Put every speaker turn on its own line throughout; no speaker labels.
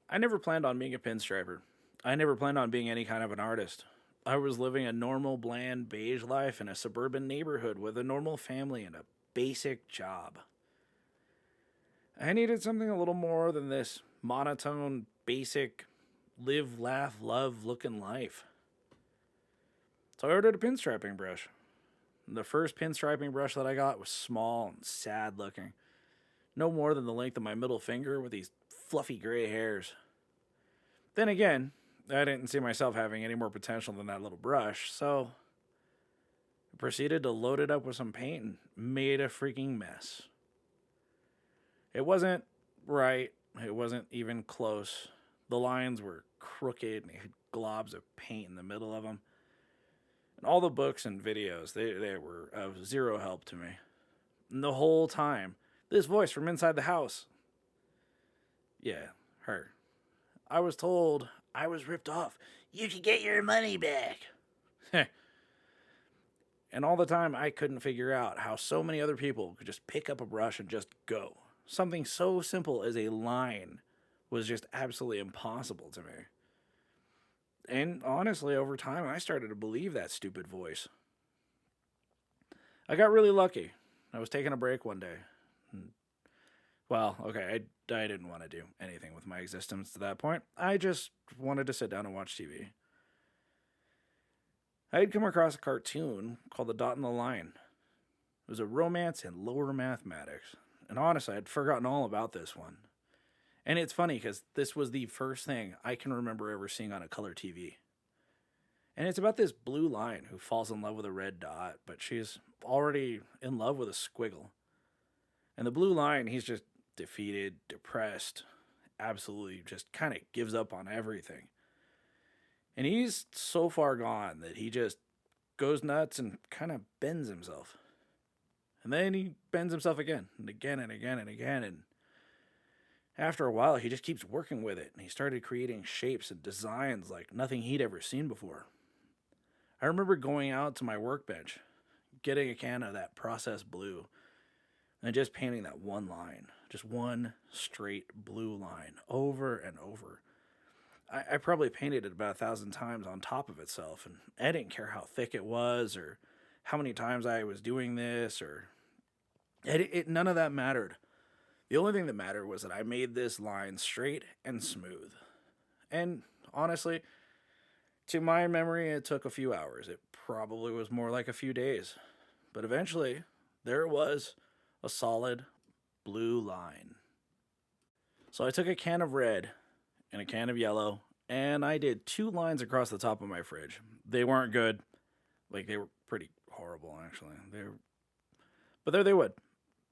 I never planned on being a pinstriper. I never planned on being any kind of an artist. I was living a normal, bland, beige life in a suburban neighborhood with a normal family and a basic job. I needed something a little more than this monotone, basic, live, laugh, love looking life. So I ordered a pinstriping brush. The first pinstriping brush that I got was small and sad looking, no more than the length of my middle finger with these fluffy gray hairs. Then again, I didn't see myself having any more potential than that little brush, so I proceeded to load it up with some paint and made a freaking mess. It wasn't right, it wasn't even close. The lines were crooked and it had globs of paint in the middle of them. And all the books and videos, they were of zero help to me. And the whole time, this voice from inside the house. Yeah, her. I was told I was ripped off. You should get your money back. And all the time, I couldn't figure out how so many other people could just pick up a brush and just go. Something so simple as a line was just absolutely impossible to me. And honestly, over time, I started to believe that stupid voice. I got really lucky. I was taking a break one day. Well, okay, I didn't want to do anything with my existence to that point. I just wanted to sit down and watch TV. I had come across a cartoon called The Dot and the Line. It was a romance in lower mathematics. And honestly, I'd forgotten all about this one. And it's funny because this was the first thing I can remember ever seeing on a color TV. And it's about this blue line who falls in love with a red dot, but she's already in love with a squiggle. And the blue line, he's just defeated, depressed, absolutely just kind of gives up on everything. And he's so far gone that he just goes nuts and kind of bends himself. And then he bends himself again and again and again and again. And after a while, he just keeps working with it. And he started creating shapes and designs like nothing he'd ever seen before. I remember going out to my workbench, getting a can of that processed blue, and just painting that one line, just one straight blue line over and over. I probably painted it about 1,000 times on top of itself, and I didn't care how thick it was or how many times I was doing this, or none of that mattered. The only thing that mattered was that I made this line straight and smooth. And honestly, to my memory, it took a few hours. It probably was more like a few days. But eventually, there it was, a solid blue line. So I took a can of red and a can of yellow, and I did two lines across the top of my fridge. They weren't good. Like, they were pretty horrible, actually. But there they would.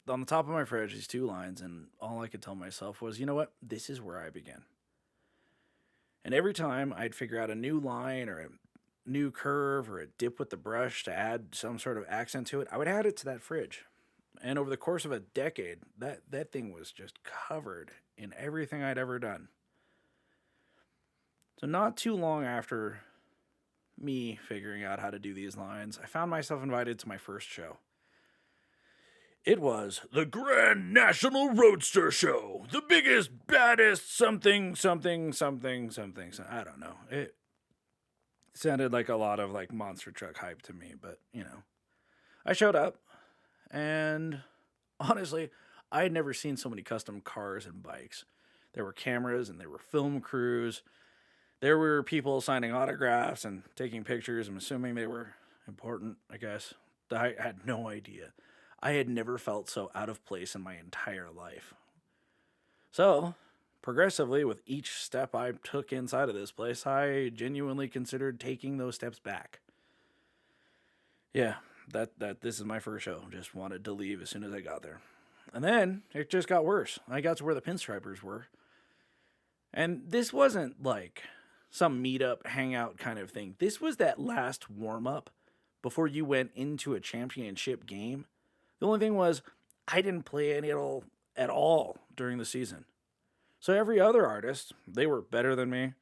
On the top of my fridge, these two lines, and all I could tell myself was, you know what? This is where I begin. And every time I'd figure out a new line or a new curve or a dip with the brush to add some sort of accent to it, I would add it to that fridge. And over the course of a decade, that thing was just covered in everything I'd ever done. So not too long after me figuring out how to do these lines, I found myself invited to my first show. It was the Grand National Roadster Show. The biggest, baddest something, something, something, something. I don't know. It sounded like a lot of like monster truck hype to me, but I showed up, and honestly, I had never seen so many custom cars and bikes. There were cameras and there were film crews. There were people signing autographs and taking pictures. I'm assuming they were important, I guess. I had no idea. I had never felt so out of place in my entire life. So, progressively, with each step I took inside of this place, I genuinely considered taking those steps back. Yeah, that this is my first show. Just wanted to leave as soon as I got there. And then it just got worse. I got to where the pinstripers were. And this wasn't like some meetup, hangout kind of thing. This was that last warm up before you went into a championship game. The only thing was, I didn't play any at all during the season. So every other artist, they were better than me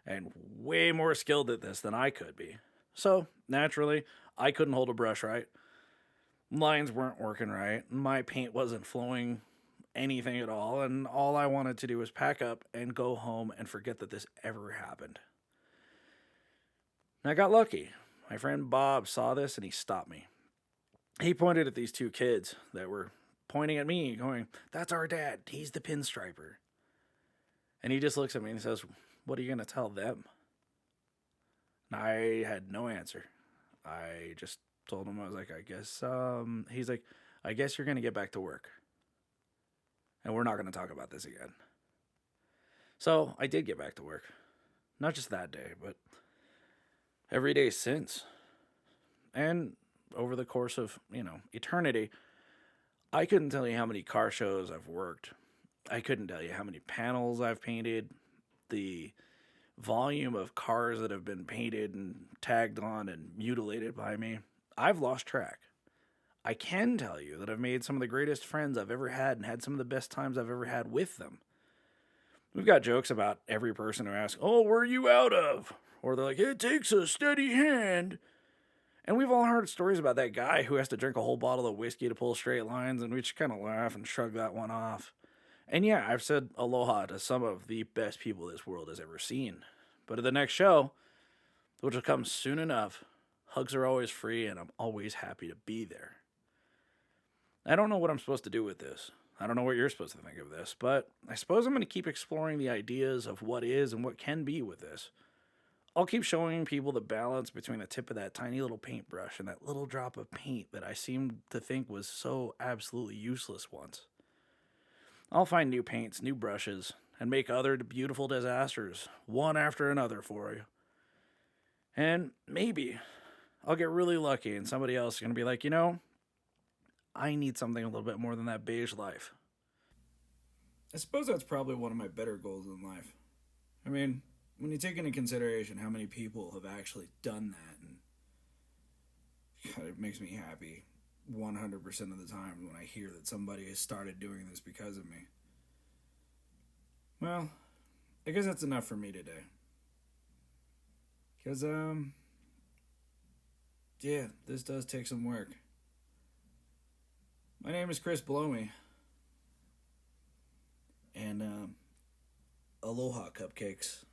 and way more skilled at this than I could be. So naturally, I couldn't hold a brush right. Lines weren't working right. My paint wasn't flowing anything at all, and all I wanted to do was pack up and go home and forget that this ever happened. And I got lucky. My friend Bob saw this and he stopped me. He pointed at these two kids that were pointing at me, going, "That's our dad. He's the pinstriper." And he just looks at me and says, "What are you going to tell them?" And I had no answer. I just told him, I was like, I guess, he's like, "I guess you're going to get back to work. And we're not going to talk about this again." So I did get back to work. Not just that day, but every day since. And over the course of, eternity, I couldn't tell you how many car shows I've worked. I couldn't tell you how many panels I've painted, the volume of cars that have been painted and tagged on and mutilated by me. I've lost track. I can tell you that I've made some of the greatest friends I've ever had and had some of the best times I've ever had with them. We've got jokes about every person who asks, "Oh, where are you out of?" Or they're like, "It takes a steady hand." And we've all heard stories about that guy who has to drink a whole bottle of whiskey to pull straight lines, and we just kind of laugh and shrug that one off. And yeah, I've said aloha to some of the best people this world has ever seen. But at the next show, which will come soon enough, hugs are always free, and I'm always happy to be there. I don't know what I'm supposed to do with this. I don't know what you're supposed to think of this, but I suppose I'm going to keep exploring the ideas of what is and what can be with this. I'll keep showing people the balance between the tip of that tiny little paintbrush and that little drop of paint that I seemed to think was so absolutely useless once. I'll find new paints, new brushes, and make other beautiful disasters, one after another for you. And maybe I'll get really lucky and somebody else is going to be like, I need something a little bit more than that beige life. I suppose that's probably one of my better goals in life. I mean, when you take into consideration how many people have actually done that, and God, it makes me happy 100% of the time when I hear that somebody has started doing this because of me. Well, I guess that's enough for me today. Because, yeah, this does take some work. My name is Chris Blohme. And, aloha cupcakes.